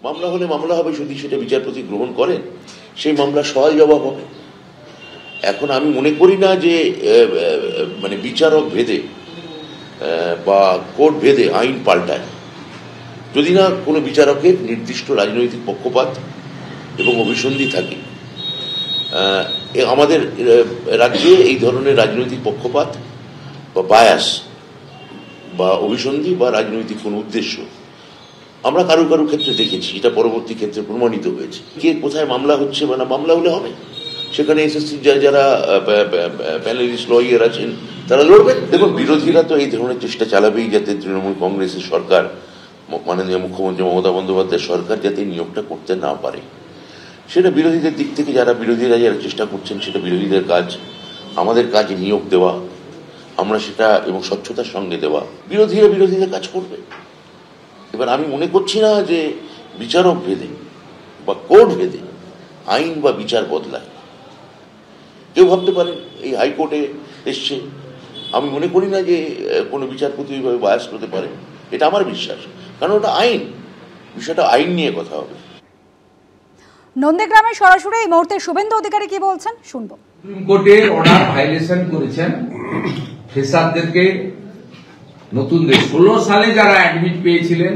মামলা হলে মামলা হবে, যদি সেটা বিচারপতি গ্রহণ করেন সেই মামলা সওয়াল জবাব হবে। এখন আমি মনে করি না যে মানে বিচারক ভেদে বা কোর্ট ভেদে আইন পাল্টায়, যদি না কোনো বিচারকের নির্দিষ্ট রাজনৈতিক পক্ষপাত এবং অভিসন্ধি থাকে। আমাদের রাজ্যে এই ধরনের রাজনৈতিক পক্ষপাত বা বায়াস বা অভিসন্ধি বা রাজনৈতিক কোনো উদ্দেশ্য আমরা কারো কারো ক্ষেত্রে দেখেছি, এটা পরবর্তী ক্ষেত্রে প্রমাণিত হয়েছে। কে কোথায় মামলা হচ্ছে বা না, মামলা হলে হবে, সেখানে এসএসসি যারা প্যানেলিস্ট লয়ার আছেন তারা লড়বেন। দেখুন, বিরোধীরা তো এই ধরনের চেষ্টা চালাবেই যাতে তৃণমূল কংগ্রেসের সরকার, মাননীয় মুখ্যমন্ত্রী মমতা বন্দ্যোপাধ্যায়ের সরকার যাতে নিয়োগটা করতে না পারে। সেটা বিরোধীদের দিক থেকে বিরোধীরা যারা চেষ্টা করছেন সেটা বিরোধীদের কাজ। আমাদের কাজ নিয়োগ দেওয়া, আমরা সেটা এবং স্বচ্ছতার সঙ্গে দেওয়া। বিরোধীদের কাজ করবে। এবার আমি মনে করছি না যে বিচারক ভেদে বা কোর্ট ভেদে আইন বা বিচার বদলায়। কেউ ভাবতে পারেন এই হাইকোর্টে এসছে, আমি মনে করি না যে কোনো বিচারপতি ওইভাবে বায়াস করতে পারে, এটা আমার বিশ্বাস, কারণ ওটা আইন, বিষয়টা আইন নিয়ে কথা হবে। নন্দীগ্রামে সরাসরি এই মুহূর্তে শুভেন্দু অধিকারী কি বলছেন শুনবো। সুপ্রিম কোর্টের অর্ডার ভায়োলেশন করেছেন ফ্রেশারদেরকে, নতুনদের 16 সালে যারা অ্যাডমিট পেয়েছিলেন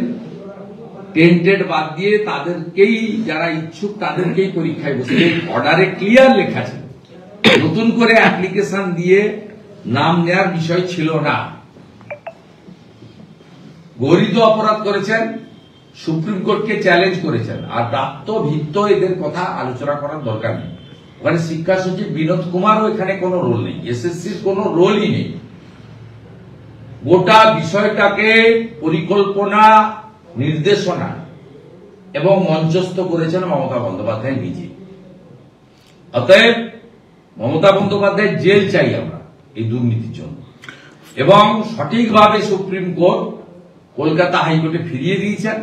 টেন্টেড বাদ দিয়ে তাদেরকেই, যারা ইচ্ছুক তাদেরকেই পরীক্ষায় বসে। অর্ডারে ক্লিয়ার লেখা ছিল নতুন করে অ্যাপ্লিকেশন দিয়ে নাম নেওয়ার বিষয় ছিল না। গরিত অপরাধ করেছেন, সুপ্রিম কোর্টকে চ্যালেঞ্জ করেছেন, আর প্রাপ্ত ভিত্ত এদের কথা আলোচনা করার দরকার নেই। ওখানে শিক্ষা সচিব বিনোদ কুমারও এখানে কোনো রোল নেই, এসএসসির কোনো রোলই নেই। গোটা বিষয়টাকে পরিকল্পনা, নির্দেশনা এবং মঞ্চস্থ করেছেন মমতা বন্দ্যোপাধ্যায় নিজে। অতএব মমতা বন্দ্যোপাধ্যায় জেল চাই আমরা এই দুর্নীতির জন্য, এবং সঠিকভাবে সুপ্রিম কোর্ট কলকাতা হাইকোর্টে ফিরিয়ে দিয়েছেন।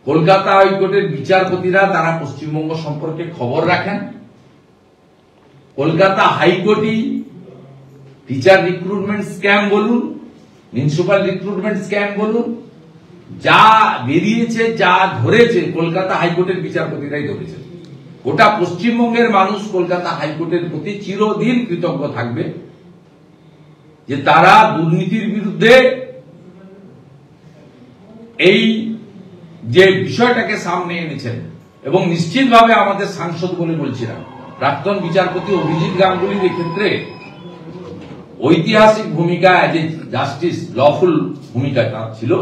কলকাতা হাইকোর্টের বিচারপতিরা তারা পশ্চিমবঙ্গ সম্পর্কে খবর রাখেন। কলকাতা হাইকোর্টই টিচার রিক্রুটমেন্ট স্ক্যাম বলুন, মিউনিসিপাল রিক্রুটমেন্ট স্ক্যাম বলুন, যা বেরিয়েছে, যা ধরেছে কলকাতা হাইকোর্টের বিচারপতিরাই ধরেছে। গোটা পশ্চিমবঙ্গের মানুষ কলকাতা হাইকোর্টের প্রতি চিরদিন কৃতজ্ঞ থাকবে যে তারা দুর্নীতির বিরুদ্ধে এই যে বিষয়টাকে সামনে এনেছেন। এবং নিশ্চিতভাবে আমাদের সাংসদ বলে বলছিলাম, প্রাক্তন বিচারপতি অভিজিৎ গাঙ্গুলির ক্ষেত্রে ঐতিহাসিক ভূমিকা, যে জাস্টিস লফুল ভূমিকা ছিল,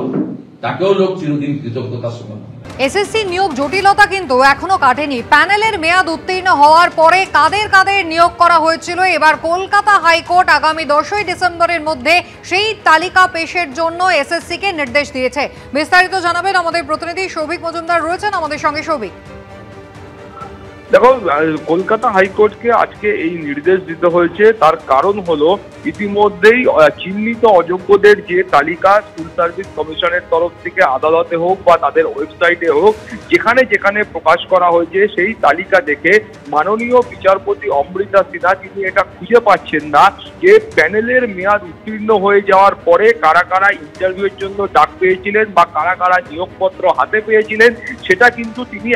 তাকেও লোক চিরদিন কৃতজ্ঞতার সঙ্গে। এসএসসি নিয়োগ জটিলতা কিন্তু এখনো কাটেনি। প্যানেলের মেয়াদ উত্তীর্ণ হওয়ার পরে কাদের কাদের নিয়োগ করা হয়েছিল, এবার কলকাতা হাইকোর্ট আগামী 10ই ডিসেম্বরের মধ্যে সেই তালিকা পেশের জন্য এসএসসি কে নির্দেশ দিয়েছে। বিস্তারিত জানাবেন আমাদের প্রতিনিধি সৌভিক মজুমদার, রয়েছেন আমাদের সঙ্গে। সৌভিক, দেখো, কলকাতা হাইকোর্টকে আজকে এই নির্দেশ দিতে হয়েছে, তার কারণ হলো ইতিমধ্যেই চিহ্নিত অযোগ্যদের যে তালিকা স্কুল সার্ভিস কমিশনের তরফ থেকে আদালতে হোক বা তাদের ওয়েবসাইটে হোক, যেখানে যেখানে প্রকাশ করা হয়েছে, সেই তালিকা দেখে মাননীয় বিচারপতি অমৃতা সিনহা তিনি এটা খুঁজে পাচ্ছেন না যে প্যানেলের মেয়াদ উত্তীর্ণ হয়ে যাওয়ার পরে কারা কারা ইন্টারভিউয়ের জন্য ডাক পেয়েছিলেন বা কারা কারা নিয়োগপত্র হাতে পেয়েছিলেন, সেটা কিন্তু তিনি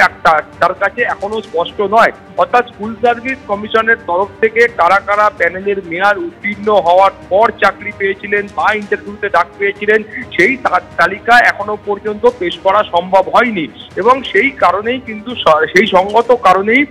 তার কাছে এখনো স্পষ্ট নয়। অর্থাৎ স্কুল সার্ভিস কমিশনের তরফ থেকে কারা কারা প্যানেলের মেয়াদ উত্তীর্ণ হওয়ার পর চাকরি পেয়েছিলেন বা ইন্টারভিউতে ডাক পেয়েছিলেন, সেই তালিকা এখনো পর্যন্ত পেশ করা সম্ভব হয়নি। এবং সেই কারণেই কিন্তু, সেই সঙ্গত কারণেই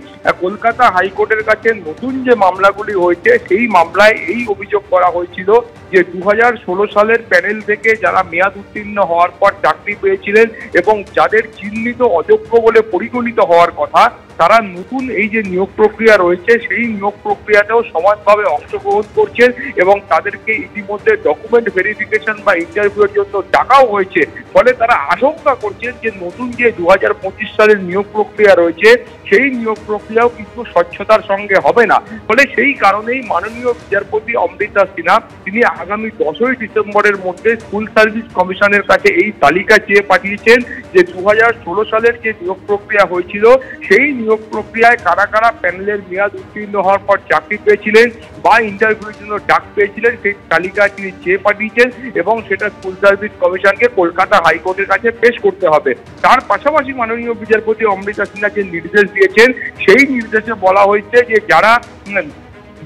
কলকাতা হাইকোর্টের কাছে নতুন যে মামলাগুলি হয়েছে, সেই মামলায় এই অভিযোগ করা হয়েছিল যে 2016 সালের প্যানেল থেকে যারা মেয়াদ উত্তীর্ণ হওয়ার পর চাকরি পেয়েছিলেন এবং যাদের চিহ্নিত অযোগ্য বলে পরিগণিত হওয়ার কথা, তারা নতুন এই যে নিয়োগ প্রক্রিয়া রয়েছে, সেই নিয়োগ প্রক্রিয়াতেও সমানভাবে অংশগ্রহণ করছেন এবং তাদেরকে ইতিমধ্যে ডকুমেন্ট ভেরিফিকেশন বা ইন্টারভিউয়ের জন্য ডাকাও হয়েছে। ফলে তারা আশঙ্কা করছেন যে নতুন যে 2025 সালের নিয়োগ প্রক্রিয়া রয়েছে, সেই নিয়োগ প্রক্রিয়াও কিন্তু স্বচ্ছতার সঙ্গে হবে না। ফলে সেই কারণেই মাননীয় বিচারপতি অমৃতা সিনহা তিনি আগামী 10ই ডিসেম্বরের মধ্যে স্কুল সার্ভিস কমিশনের কাছে এই তালিকা চেয়ে পাঠিয়েছেন যে 2016 সালের যে নিয়োগ প্রক্রিয়া হয়েছিল, সেই নিয়োগ প্রক্রিয়ায় কারা কারা প্যানেলের মেয়াদ উত্তীর্ণ হওয়ার পর চাকরি পেয়েছিলেন বা ইন্টারভিউর জন্য ডাক পেয়েছিলেন সেই তালিকা তিনি চেয়ে পাঠিয়েছেন এবং সেটা স্কুল সার্ভিস কমিশনকে কলকাতা হাইকোর্টের কাছে পেশ করতে হবে। তার পাশাপাশি মাননীয় বিচারপতি অমৃতা সিনহা যে নির্দেশ দিয়েছেন সেই নির্দেশে বলা হয়েছে যে যারা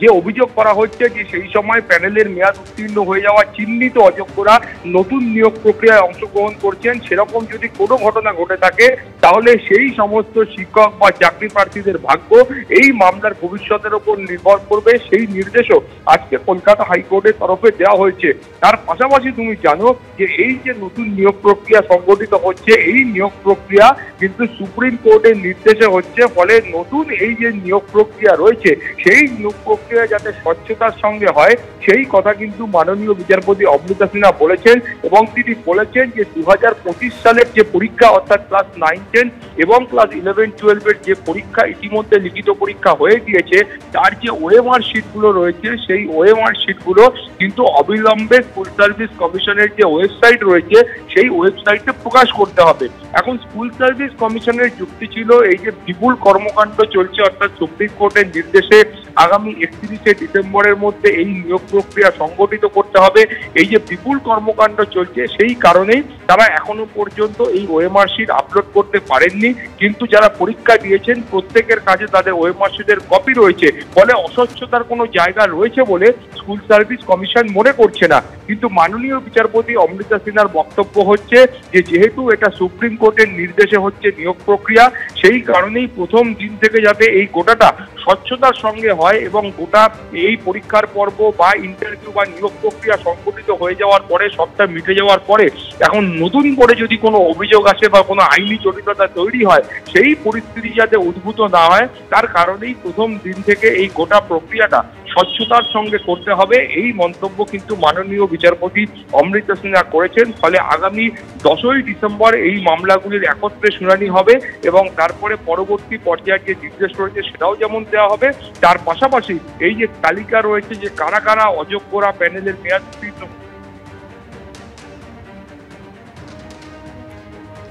যে অভিযোগ করা হচ্ছে যে সেই সময় প্যানেলের মেয়াদ উত্তীর্ণ হয়ে যাওয়া চিহ্নিত অযোগ্যরা নতুন নিয়োগ প্রক্রিয়ায় অংশগ্রহণ করছেন, সেরকম যদি কোনো ঘটনা ঘটে থাকে তাহলে সেই সমস্ত শিক্ষক বা চাকরি প্রার্থীদের ভাগ্য এই মামলার ভবিষ্যতের উপর নির্ভর করবে। সেই নির্দেশও আজকে কলকাতা হাইকোর্টের তরফে দেওয়া হয়েছে। তার পাশাপাশি তুমি জানো যে এই যে নতুন নিয়োগ প্রক্রিয়া সংগঠিত হচ্ছে, এই নিয়োগ প্রক্রিয়া কিন্তু সুপ্রিম কোর্টের নির্দেশে হচ্ছে, ফলে নতুন এই যে নিয়োগ প্রক্রিয়া রয়েছে সেই নিয়োগ প্রক্রিয়া যাতে স্বচ্ছতার সঙ্গে হয় সেই কথা কিন্তু মাননীয় বিচারপতি অমৃতা সিনহা বলেছেন এবং তিনি বলেছেন যে 2025 সালের যে পরীক্ষা অর্থাৎ ক্লাস 9-10 এবং ক্লাস 11-12 যে পরীক্ষা ইতিমধ্যে লিখিত পরীক্ষা হয়ে গিয়েছে তার যে ওএমআর শিটগুলো রয়েছে সেই ওএমআর শিটগুলো কিন্তু অবিলম্বে স্কুল সার্ভিস কমিশনের যে ওয়েবসাইট রয়েছে সেই ওয়েবসাইটে প্রকাশ করতে হবে। এখন স্কুল সার্ভিস কমিশনের যুক্তি ছিল এই যে বিপুল কর্মকাণ্ড চলছে অর্থাৎ সুপ্রিম কোর্টের নির্দেশে আগামী 31শে ডিসেম্বরের মধ্যে এই নিয়োগ প্রক্রিয়া সংগঠিত করতে হবে, এই যে বিপুল কর্মকাণ্ড চলছে সেই কারণেই তারা এখনো পর্যন্ত এই ওএমআর শিট আপলোড করতে পারেননি। কিন্তু যারা পরীক্ষা দিয়েছেন প্রত্যেকের কাছে তাদের ওএমআর শিটের কপি রয়েছে, ফলে অস্বচ্ছতার কোনো জায়গা রয়েছে বলে স্কুল সার্ভিস কমিশন মনে করছে না। কিন্তু মাননীয় বিচারপতি অমৃতা সিনহার বক্তব্য হচ্ছে যে যেহেতু এটা সুপ্রিম কোর্টের নির্দেশে হচ্ছে নিয়োগ প্রক্রিয়া, সেই কারণেই প্রথম দিন থেকে যাতে এই গোটাটা স্বচ্ছতার সঙ্গে হয় এবং গোটা এই পরীক্ষার পর্ব বা ইন্টারভিউ বা নিয়োগ প্রক্রিয়া সংগঠিত হয়ে যাওয়ার পরে সবটা মিটে যাওয়ার পরে এখন নতুন করে যদি কোনো অভিযোগ আসে বা কোনো আইনি জটিলতা তৈরি হয় সেই পরিস্থিতি যাতে উদ্ভূত না হয় তার কারণেই প্রথম দিন থেকে এই গোটা প্রক্রিয়াটা স্বচ্ছতার সঙ্গে করতে হবে, এই মন্তব্য কিন্তু মাননীয় বিচারপতি অমৃতা সিনহা করেছেন। ফলে আগামী 10ই ডিসেম্বর এই মামলাগুলির একত্রে শুনানি হবে এবং তারপরে পরবর্তী পর্যায়ে যে নির্দেশ রয়েছে সেটাও যেমন দেওয়া হবে, তার পাশাপাশি এই যে তালিকা রয়েছে যে কারা কারা অযোগ্যরা প্যানেলের মেয়াদ উত্তীর্ণ।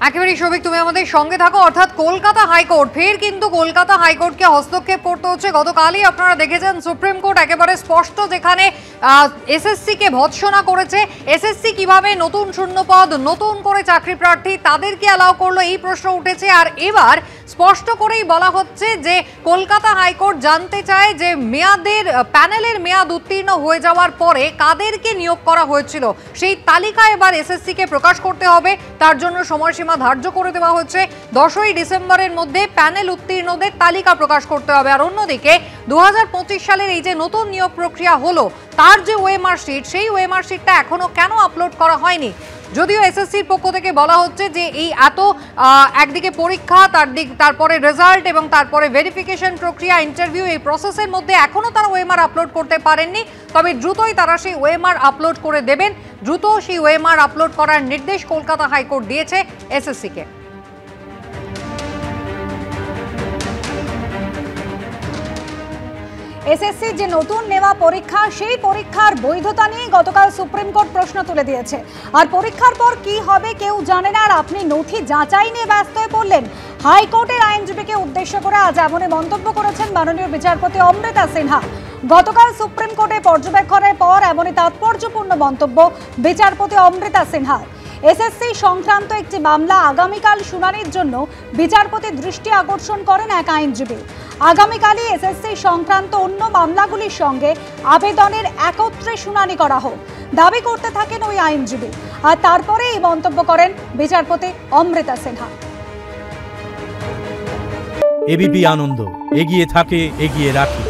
একেবারেই সৌভিক, তুমি আমাদের সঙ্গে থাকো। অর্থাৎ কলকাতা হাইকোর্ট ফের কিন্তু কলকাতা হাইকোর্টকে হস্তক্ষেপ করতে হচ্ছে। গতকালই আপনারা দেখেছেন সুপ্রিম কোর্ট একেবারে স্পষ্ট যেখানে এসএসসি কে ভৎসনা করেছে, এসএসসি কিভাবে নতুন শূন্যপদ নতুন করে চাকরি প্রার্থী তাদেরকে অ্যালাউ করলো এই প্রশ্ন উঠেছে। আর এবার স্পষ্ট করেই বলা হচ্ছে যে কলকাতা হাইকোর্ট জানতে চায় যে প্যানেলের মেয়াদ উত্তীর্ণ হয়ে যাওয়ার পরে কাদেরকে নিয়োগ করা হয়েছিল সেই তালিকা এবার এসএসসি কে প্রকাশ করতে হবে। তার জন্য সময়সীমা ধার্য করে দেওয়া হচ্ছে, 10ই ডিসেম্বরের মধ্যে প্যানেল উত্তীর্ণদের তালিকা প্রকাশ করতে হবে। আর অন্যদিকে 2025 সালের এই যে নতুন নিয়োগ প্রক্রিয়া হলো তার যে ওএমআর শিট সেই ওএমআর শিটটা এখনো কেন আপলোড করা হয়নি, যদিও এসএসসির পক্ষ থেকে বলা হচ্ছে যে এই এত একদিকে পরীক্ষা তারপরে রেজাল্ট এবং তারপরে ভেরিফিকেশন প্রক্রিয়া ইন্টারভিউ এই প্রসেসের মধ্যে এখনো তারা ওএমআর আপলোড করতে পারেননি, তবে দ্রুতই তারা সেই ওএমআর আপলোড করে দেবেন। দ্রুত সেই ওএমআর আপলোড করার নির্দেশ কলকাতা হাইকোর্ট দিয়েছে এসএসসিকে। এসএসসি যে নতুন নেওয়া পরীক্ষা সেই পরীক্ষার বৈধতা নিয়ে গতকাল সুপ্রিম কোর্ট প্রশ্ন তুলে দিয়েছে। আর পরীক্ষার পর কি হবে কেউ জানে না, আর আপনি নথি যাচাই নিয়ে ব্যস্ত হয়ে পড়লেন। হাইকোর্টের আইনজীবীকে উদ্দেশ্য করে আজ এমনই মন্তব্য করেছেন মাননীয় বিচারপতি অমৃতা সিনহা। গতকাল সুপ্রিম কোর্টে পর্যবেক্ষণের পর এমনই তাৎপর্যপূর্ণ মন্তব্য বিচারপতি অমৃতা সিনহা। এসএসসি সংক্রান্ত একটি মামলা আগামীকাল শুনানির জন্য বিচারপতি দৃষ্টি আকর্ষণ করেন এক আইনজীবী। আগামীকালই এসএসসি সংক্রান্ত অন্য মামলাগুলির সঙ্গে আবেদনের একত্রে শুনানি করা হোক দাবি করতে থাকেন ওই আইনজীবী। আর তারপরে এই মন্তব্য করেন বিচারপতি অমৃতা সিনহা। এবিপি আনন্দ এগিয়ে থাকে, এগিয়ে রাখে।